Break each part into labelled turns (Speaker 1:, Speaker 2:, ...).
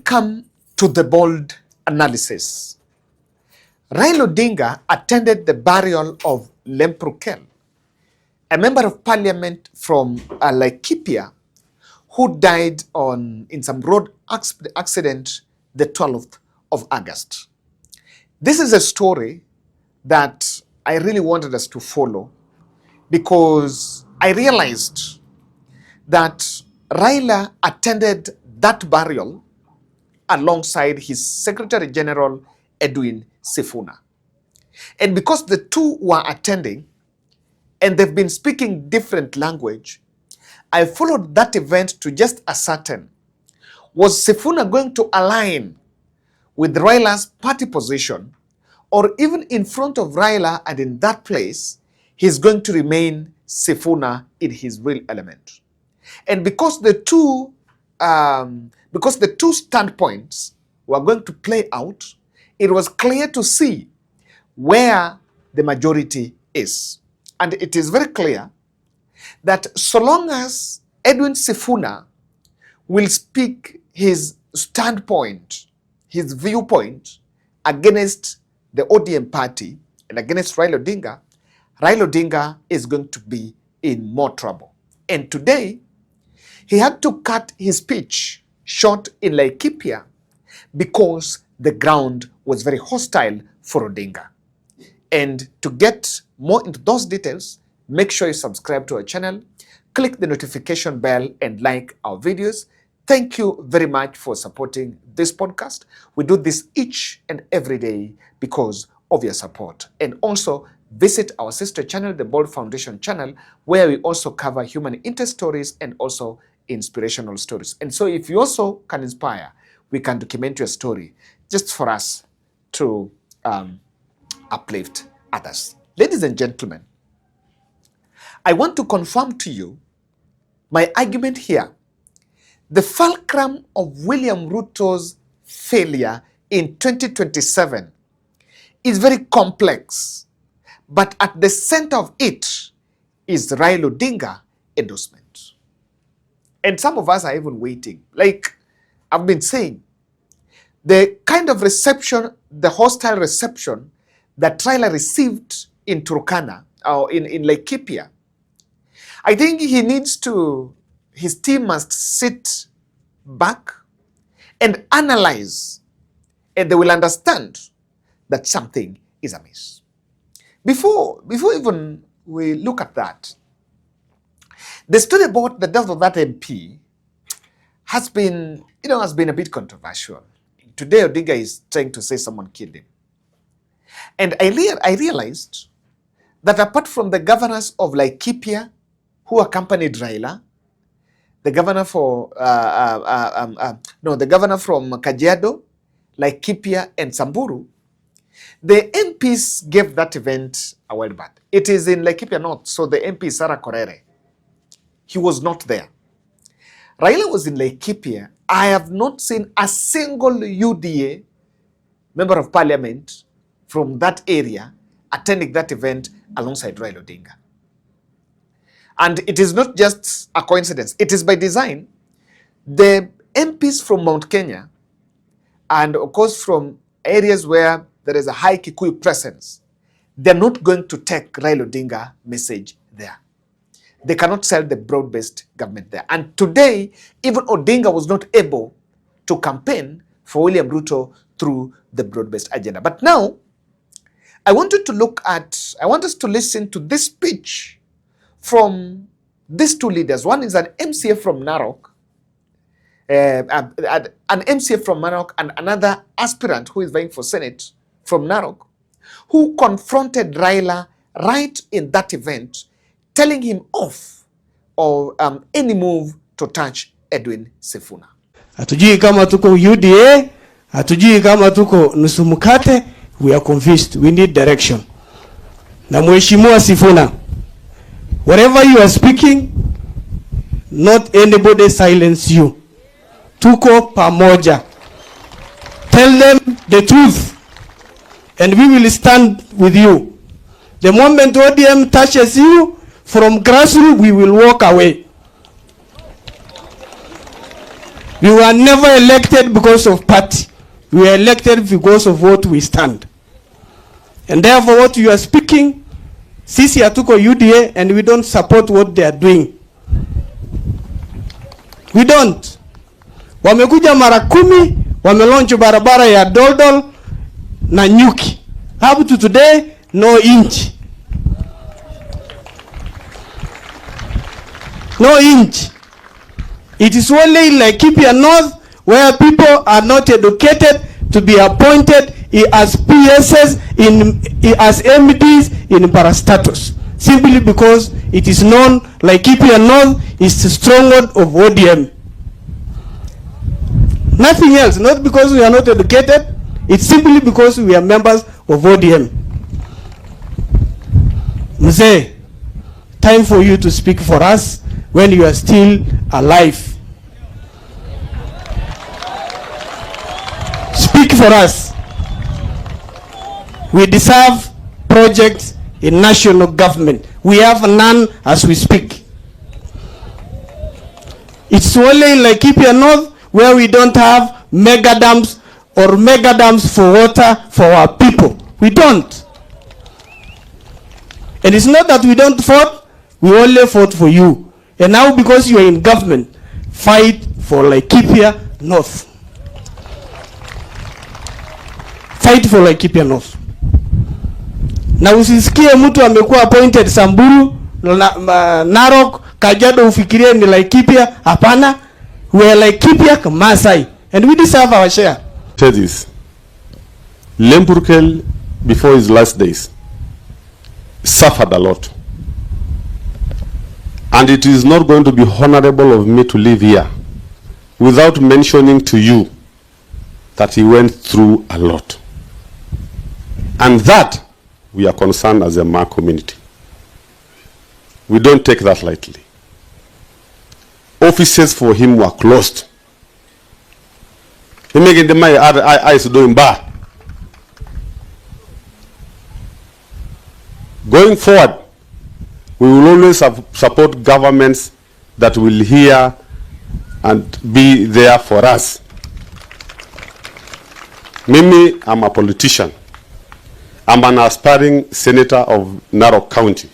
Speaker 1: come to the bold analysis. Raila Odinga attended the burial of Lempurkel, a member of parliament from Laikipia, who died in some road accident the 12th of August. This is a story that I really wanted us to follow because I realized that Raila attended that burial alongside his Secretary General Edwin Sifuna. And because the two were attending and they've been speaking different language, I followed that event to just ascertain, was Sifuna going to align with Raila's party position, or even in front of Raila and in that place, he's going to remain Sifuna in his real element? And because the two standpoints were going to play out, it was clear to see where the majority is. And it is very clear that so long as Edwin Sifuna will speak his standpoint, his viewpoint against the ODM party and against Raila Odinga is going to be in more trouble. And today, he had to cut his speech short in Laikipia because the ground was very hostile for Odinga. And to get more into those details, make sure you subscribe to our channel, click the notification bell, and like our videos. Thank you very much for supporting this podcast. We do this each and every day because of your support. And also visit our sister channel, the Bold Foundation channel, where we also cover human interest stories and also inspirational stories. And so if you also can inspire, we can document your story just for us to uplift others. Ladies and gentlemen, I want to confirm to you my argument here. The fulcrum of William Ruto's failure in 2027 is very complex, but at the center of it is Raila Odinga endorsement. And some of us are even waiting. Like I've been saying, the kind of reception, the hostile reception that Raila received in Turkana or in Laikipia, I think his team must sit back and analyze, and they will understand that something is amiss. Before even we look at that, the story about the death of that MP has been a bit controversial. Today, Odinga is trying to say someone killed him. And I realized that apart from the governors of Laikipia who accompanied Raila, the governor from Kajiado, Laikipia, and Samburu, the MPs gave that event a wild berth. It is in Laikipia North, so the MP Sarah Korere, he was not there. Raila was in Laikipia. I have not seen a single UDA member of parliament from that area attending that event alongside Raila Odinga. And it is not just a coincidence. It is by design. The MPs from Mount Kenya and of course from areas where there is a high Kikuyu presence, they're not going to take Raila Odinga message there. They cannot sell the broad-based government there. And today, even Odinga was not able to campaign for William Ruto through the broad-based agenda. But now, I want us to listen to this speech from these two leaders. One is an MCA from Narok, and another aspirant who is vying for Senate from Narok, who confronted Raila right in that event, telling him off of any move to touch Edwin Sifuna.
Speaker 2: Hatujui kama tuko UDA, hatujui kama tuko nusu mkate, we are confused. We need direction. Na Mheshimiwa Sifuna, whatever you are speaking, not anybody silence you. Tuko pamoja. Tell them the truth, and we will stand with you. The moment ODM touches you, from grassroots, we will walk away. We were never elected because of party. We were elected because of what we stand. And therefore what you are speaking, sisi hatuko UDA and we don't support what they are doing. We don't. Wamekuja mara 10, wamelaunch barabara ya Doldol na Nyuki. Up to today, no inch. No inch. It is only Laikipia North where people are not educated to be appointed as PSS, as MDs in parastatus. Simply because it is known Laikipia North is the stronghold of ODM. Nothing else, not because we are not educated, it's simply because we are members of ODM. Mzee, time for you to speak for us when you are still alive. Speak for us. We deserve projects in national government. We have none as we speak. It's only in Laikipia North where we don't have mega dams or mega dams for water for our people. We don't. And it's not that we don't fight, we only fought for you. And now because you are in government, fight for Laikipia North. Fight for Laikipia North. Na usisikie mtu amekuwa appointed Samburu, Narok, Kajiado ufikirie ni Laikipia. Hapana, we are Laikipia Masai and we deserve our share.
Speaker 3: Say this. Lempurkel, before his last days, suffered a lot. And it is not going to be honorable of me to live here without mentioning to you that he went through a lot. And that we are concerned as a Ma community. We don't take that lightly. Offices for him were closed. He making the my eyes doing bad. Going forward, we will always support governments that will hear and be there for us. Mimi, I'm a politician. I'm an aspiring senator of Narok County.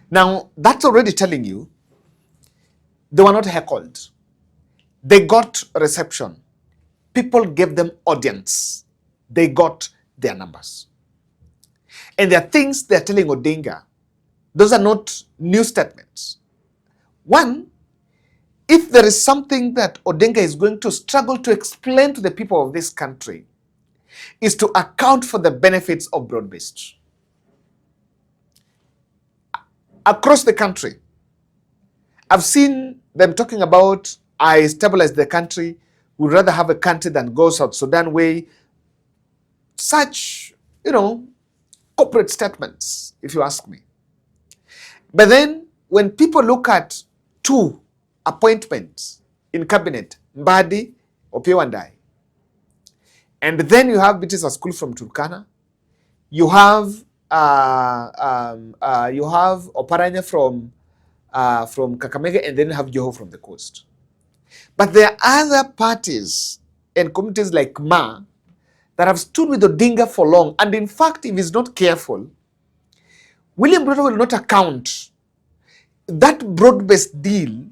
Speaker 1: Now, that's already telling you they were not heckled. They got reception. People gave them audience. They got their numbers. And there are things they're telling Odinga. Those are not new statements. One, if there is something that Odinga is going to struggle to explain to the people of this country, is to account for the benefits of broad-based. Across the country, I've seen them talking about, I stabilize the country, we'd rather have a country than go South Sudan way. Such, corporate statements, if you ask me. But then, when people look at 2 appointments in cabinet, Mbadi, Opiewandai, and then you have Bitisa School from Turkana, you have Oparanya from Kakamega, and then you have Joho from the coast. But there are other parties and communities like Ma that have stood with Odinga for long. And in fact, if he's not careful, William Ruto will not account that broad-based deal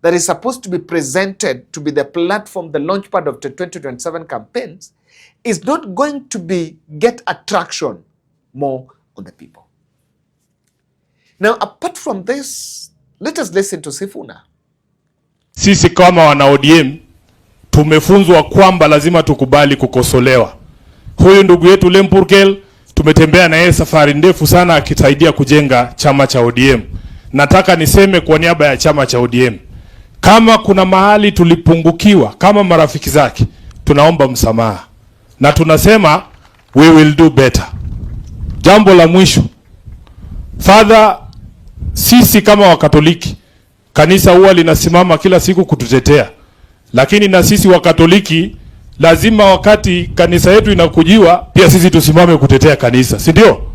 Speaker 1: that is supposed to be presented to be the platform, the launchpad of the 2027 campaigns, is not going to get attraction more on the people. Now, apart from this, let us listen to Sifuna.
Speaker 4: Sisi kama wana ODM tumefunzwa kwamba lazima tukubali kukosolewa. Huyu ndugu yetu Lempurkel tumetembea na yeye safari ndefu sana akisaidia kujenga chama cha ODM. Nataka niseme kwa niaba ya chama cha ODM, kama kuna mahali tulipungukiwa kama marafiki zake, tunaomba msamaha. Na tunasema we will do better. Jambo la mwisho, Father, sisi kama Wakatoliki, kanisa huwa linasimama kila siku kututetea. Lakini na sisi Wakatoliki lazima wakati kanisa yetu inakujiwa pia sisi tusimame kutetea kanisa, si ndio?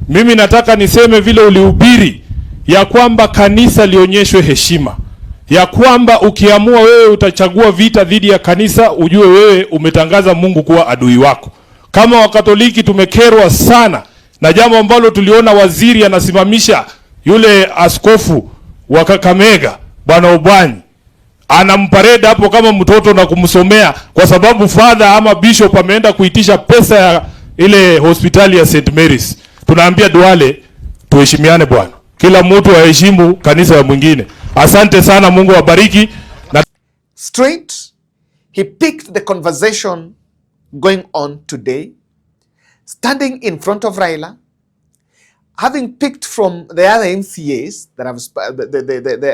Speaker 4: Mimi nataka niseme vile ulihubiri ya kwamba kanisa lionyeshwe heshima. ya kwamba ukiamua wewe utachagua vita dhidi ya kanisa, ujue wewe umetangaza Mungu kuwa adui wako. Kama Wakatoliki tumekerwa sana na jambo ambalo tuliona waziri anasimamisha yule askofu wa Kakamega Bwana Obwanyi, anampareda hapo kama mtoto na kumsomea kwa sababu father ama bishop ameenda kuitisha pesa ya ile hospitali ya St. Mary's. Tunaambia Duale tuheshimiane bwana. Kila mtu aheshimu kanisa ya mwingine. Asante sana, Mungu awabariki.
Speaker 1: Straight, he picked the conversation going on today, standing in front of Raila, having picked from the other MCAs that have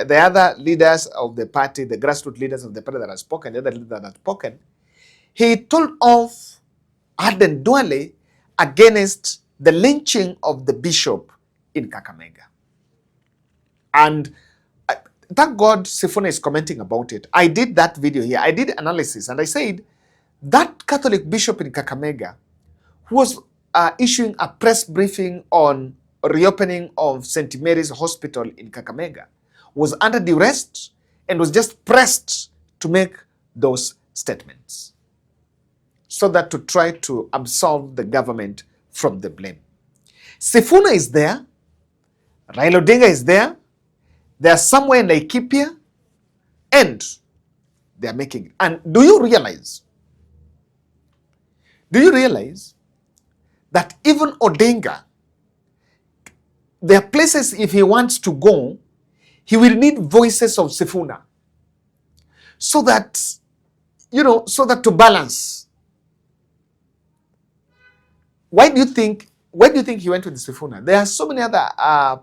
Speaker 1: the other leaders of the party, the grassroots leaders of the party that have spoken, the other leaders that have spoken, he told off Aden Duale against the lynching of the bishop in Kakamega. And thank God Sifuna is commenting about it. I did that video here. I did analysis and I said that Catholic bishop in Kakamega who was issuing a press briefing on reopening of St. Mary's Hospital in Kakamega was under duress and was just pressed to make those statements so that to try to absolve the government from the blame. Sifuna is there. Raila Odinga is there. They are somewhere in Laikipia and they are making it. And do you realize that even Odinga, there are places if he wants to go, he will need voices of Sifuna so that, so that to balance. Why do you think he went with Sifuna? There are so many other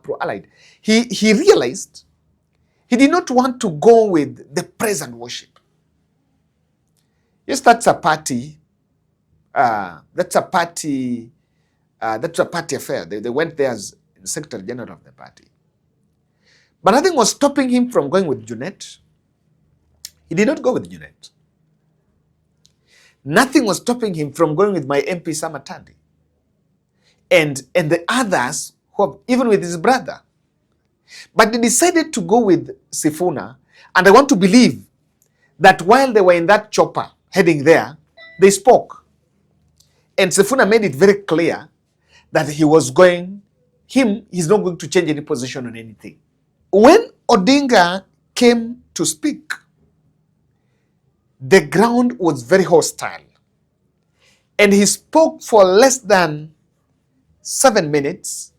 Speaker 1: pro-allied. He realized he did not want to go with the praise and worship. Yes, that's a party. That's a party affair. They went there as the Secretary General of the party. But nothing was stopping him from going with Junet. He did not go with Junet. Nothing was stopping him from going with my MP Samatandi. And the others, even with his brother. But they decided to go with Sifuna, and I want to believe that while they were in that chopper heading there, they spoke. And Sifuna made it very clear that he's not going to change any position on anything. When Odinga came to speak, the ground was very hostile. And he spoke for less than 7 minutes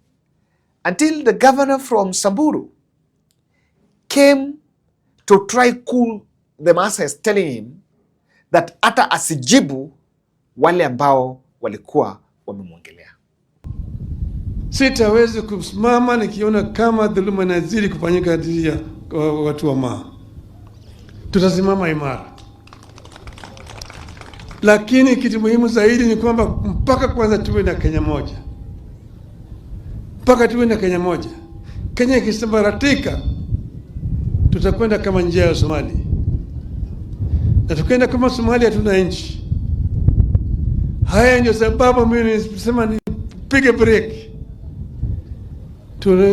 Speaker 1: until the governor from Samburu came to try cool the masses, telling him that hata asijibu wale ambao walikuwa wamemwongelea.
Speaker 5: Sitawezi kusimama nikiona kama dhuluma inazidi kufanyika dhidi ya watu wa Maa. Tutasimama imara. Lakini kitu muhimu zaidi ni kwamba mpaka kwanza tuwe na Kenya moja. Mpaka tuwe na Kenya moja. Kenya ikisambaratika, tutakwenda kama njia ya Somalia. Na tukienda kama Somalia hatuna nchi. Haya ndio sababu mimi nisema nipige break.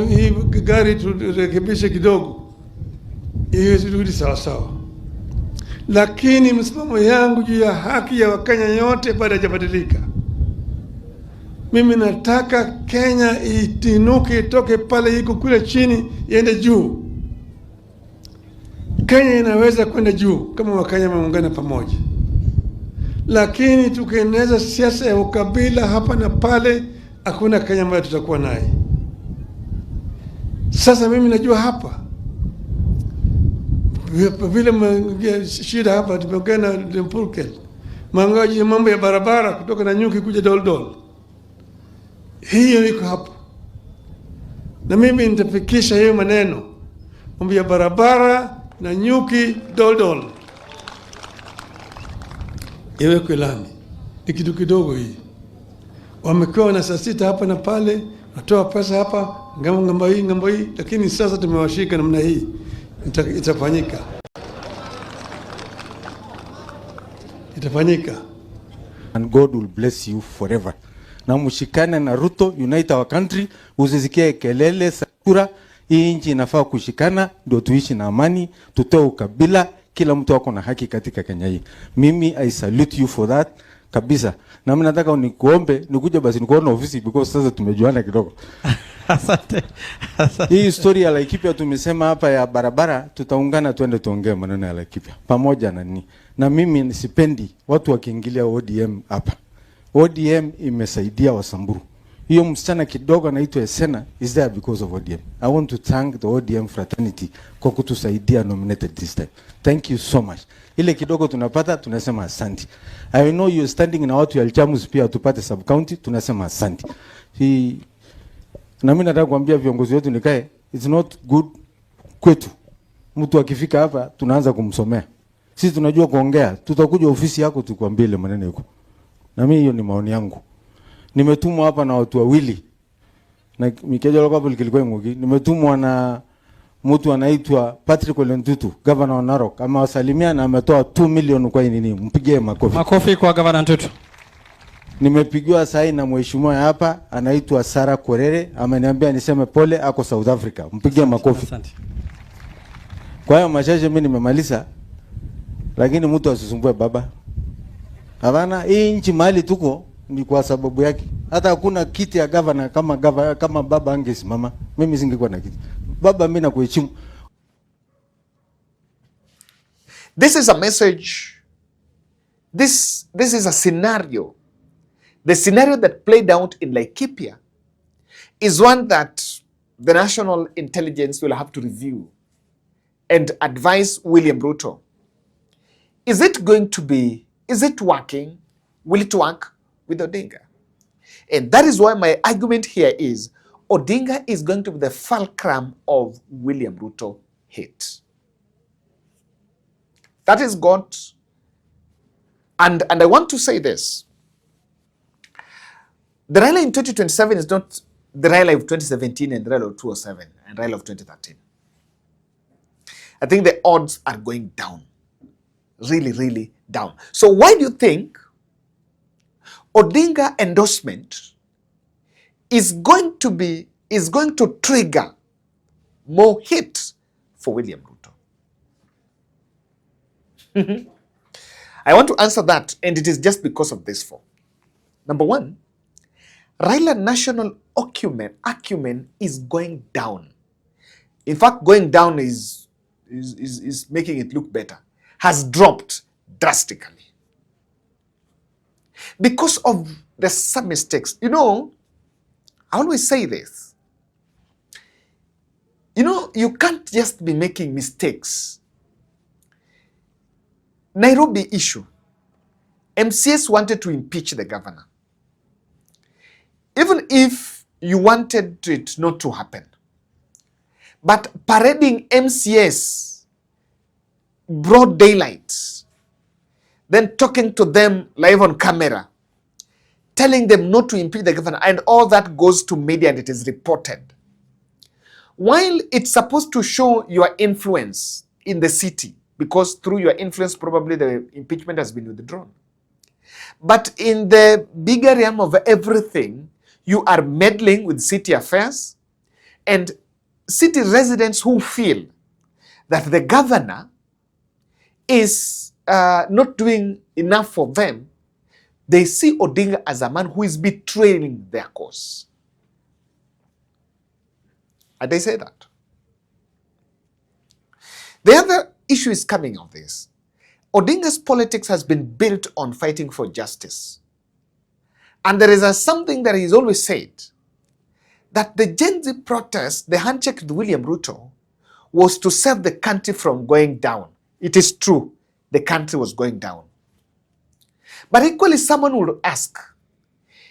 Speaker 5: Hii gari turekebishe kidogo. Hiyo zirudi sawa sawa. Lakini msimamo yangu juu ya haki ya Wakenya yote bado hajabadilika. Mimi nataka Kenya itinuke, itoke pale iko kule chini iende juu. Kenya inaweza kwenda juu kama Wakenya wameungana pamoja. Lakini tukieneza siasa ya ukabila hapa na pale, hakuna Kenya ambayo tutakuwa naye. Sasa mimi najua hapa vile shida hapa tumeongea na Lempurkel. Mangaji mambo ya barabara kutoka na Nyuki kuja Doldol. Hiyo iko hapo. Na mimi nitafikisha hiyo maneno. Mambo ya barabara na Nyuki Doldol. Iwe kwa lami. Ni kitu kidogo hii. Wamekuwa na saa sita hapa na pale, natoa pesa hapa, ngambo hii, lakini sasa tumewashika namna hii. Itafanyika.
Speaker 6: And God will bless you forever. Na mshikane na Ruto, unite our country, usisikie kelele sakura Hii nchi inafaa kushikana ndio tuishi na amani, tutoe ukabila, kila mtu wako na haki katika Kenya hii. Mimi I salute you for that kabisa. Na mimi nataka nikuombe nikuje basi nikuone ofisi because sasa tumejuana kidogo.
Speaker 7: Asante.
Speaker 6: Hii story ya Laikipia tumesema hapa ya barabara, tutaungana tuende tuongee maneno ya Laikipia pamoja na nini. Na mimi nisipendi watu wakiingilia ODM hapa. ODM imesaidia Wasamburu. Hiyo msichana kidogo anaitwa Esena is there because of ODM. I want to thank the ODM fraternity kwa kutusaidia nominated this time. Thank you so much. Ile kidogo tunapata tunasema asante. I know you standing na watu ya Alchamus pia tupate sub county tunasema asante. Na mimi nataka kuambia viongozi wetu nikae, it's not good kwetu. Mtu akifika hapa tunaanza kumsomea. Sisi tunajua kuongea, tutakuja ofisi yako tukwambie ile maneno yako. Na mimi hiyo ni maoni yangu. Nimetumwa hapa na watu wawili. Na mikejo lako hapo kilikuwa ngogi. Nimetumwa na mtu anaitwa Patrick Olentutu, governor wa Narok. Amewasalimia na ametoa 2 million kwa nini? Mpigie makofi.
Speaker 7: Makofi kwa governor Ntutu.
Speaker 6: Nimepigiwa sahi na mheshimiwa hapa anaitwa Sara Korere, ameniambia niseme pole, ako South Africa. Mpigie makofi.
Speaker 7: Asante.
Speaker 6: Kwa hiyo machache mimi nimemaliza. Lakini mtu asisumbue baba. Hapana, hii nchi mahali tuko ni kwa sababu yake. Hata hakuna kiti ya governor kama baba angesimama. Mimi singekuwa na kiti. Baba mimi nakuheshimu.
Speaker 1: This is a message. This is a scenario. The scenario that played out in Laikipia is one that the national intelligence will have to review and advise William Ruto. Is it working? Will it work with Odinga? And that is why my argument here is Odinga is going to be the fulcrum of William Ruto hate. That is God. And I want to say this. The Raila in 2027 is not the Raila of 2017 and the Raila of 2007 and Raila of 2013. I think the odds are going down. Really, really down. So why do you think Odinga endorsement is going to trigger more hate for William Ruto? I want to answer that, and it is just because of this four. Number one, Raila national acumen is going down. In fact, going down is making it look better. Has dropped drastically. Because of the some mistakes. You know, I always say this. You know, you can't just be making mistakes. Nairobi issue. MCS wanted to impeach the governor. Even if you wanted it not to happen. But parading MCS broad daylight, then talking to them live on camera, telling them not to impeach the governor, and all that goes to media and it is reported. While it's supposed to show your influence in the city, because through your influence probably the impeachment has been withdrawn. But in the bigger realm of everything, you are meddling with city affairs, and city residents who feel that the governor is not doing enough for them, they see Odinga as a man who is betraying their cause. And they say that. The other issue is coming of this. Odinga's politics has been built on fighting for justice. And there is something that he's always said, that the Gen Z protest, the handshake with William Ruto, was to save the country from going down. It is true, the country was going down. But equally, someone would ask,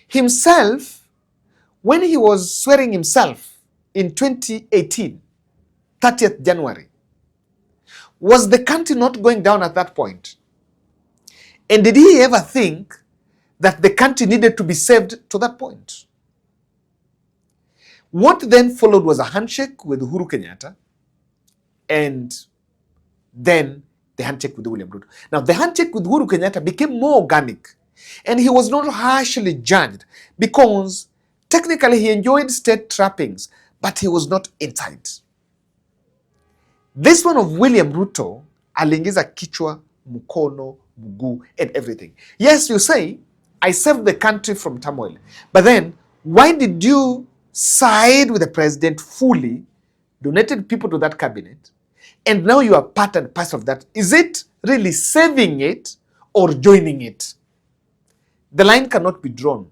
Speaker 1: himself, when he was swearing himself in 2018, 30th January, was the country not going down at that point? And did he ever think that the country needed to be saved to that point? What then followed was a handshake with Uhuru Kenyatta, and then the handshake with William Ruto. Now, the handshake with Uhuru Kenyatta became more organic, and he was not harshly judged because technically he enjoyed state trappings, but he was not inside. This one of William Ruto, aliingiza kichwa, mkono, mguu, and everything. Yes, you say, I saved the country from turmoil. But then, why did you side with the president fully, donated people to that cabinet, and now you are part and parcel of that? Is it really saving it or joining it? The line cannot be drawn.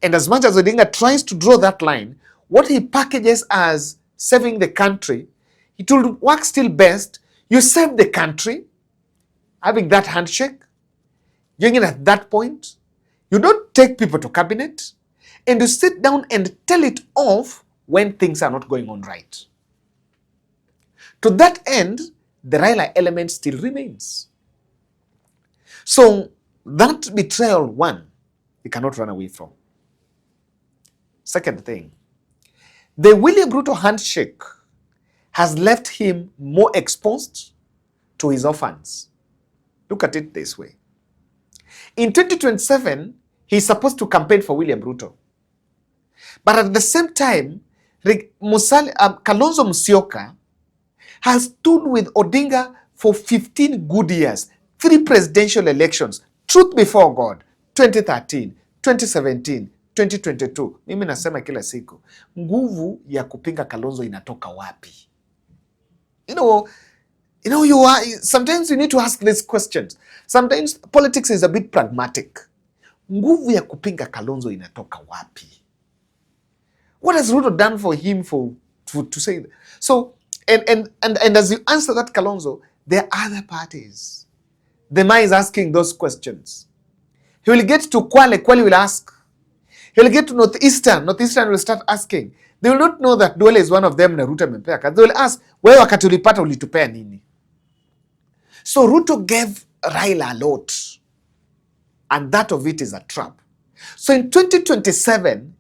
Speaker 1: And as much as Odinga tries to draw that line, what he packages as saving the country, it will work still best. You save the country, having that handshake, doing it at that point. You don't take people to cabinet, and you sit down and tell it off when things are not going on right. To that end, the Raila element still remains. So that betrayal, one, you cannot run away from. Second thing, the William Ruto handshake has left him more exposed to his orphans. Look at it this way. In 2027, he's supposed to campaign for William Ruto. But at the same time, Kalonzo Musyoka has stood with Odinga for 15 good years, 3 presidential elections, truth before God, 2013, 2017, 2022. Mimi nasema kila siku, nguvu ya kupinga Kalonzo inatoka wapi? Sometimes you need to ask these questions. Sometimes politics is a bit pragmatic. Nguvu ya kupinga Kalonzo inatoka wapi? What has Ruto done for him to say that? So, and as you answer that, Kalonzo, there are other parties. The man is asking those questions. He will get to Kwale will ask. He will get to Northeastern will start asking. They will not know that Duale is one of them na Ruto amempea. They will ask, wewe wakati ulipata ulitupea nini? So Ruto gave Raila a lot, and that of it is a trap. So in 2027,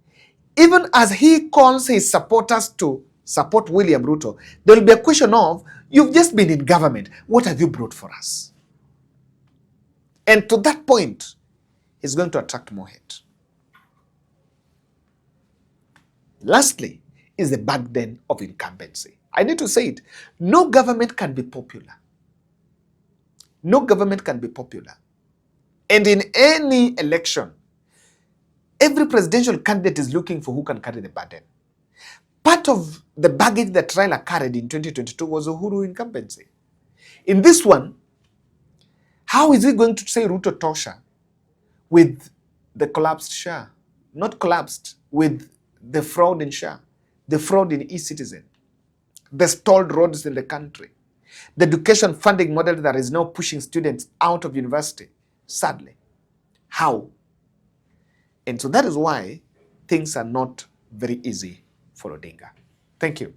Speaker 1: even as he calls his supporters to support William Ruto, there will be a question of, you've just been in government, what have you brought for us? And to that point, he's going to attract more hate. Lastly, is the burden of incumbency. I need to say it. No government can be popular. No government can be popular. And in any election, every presidential candidate is looking for who can carry the burden. Part of the baggage that Raila carried in 2022 was Uhuru incumbency. In this one, how is he going to say Ruto tosha with the collapsed SHA? Not collapsed, with the fraud in SHA, the fraud in e-citizen, the stalled roads in the country, the education funding model that is now pushing students out of university, sadly. How? And so that is why things are not very easy for Odinga. Thank you.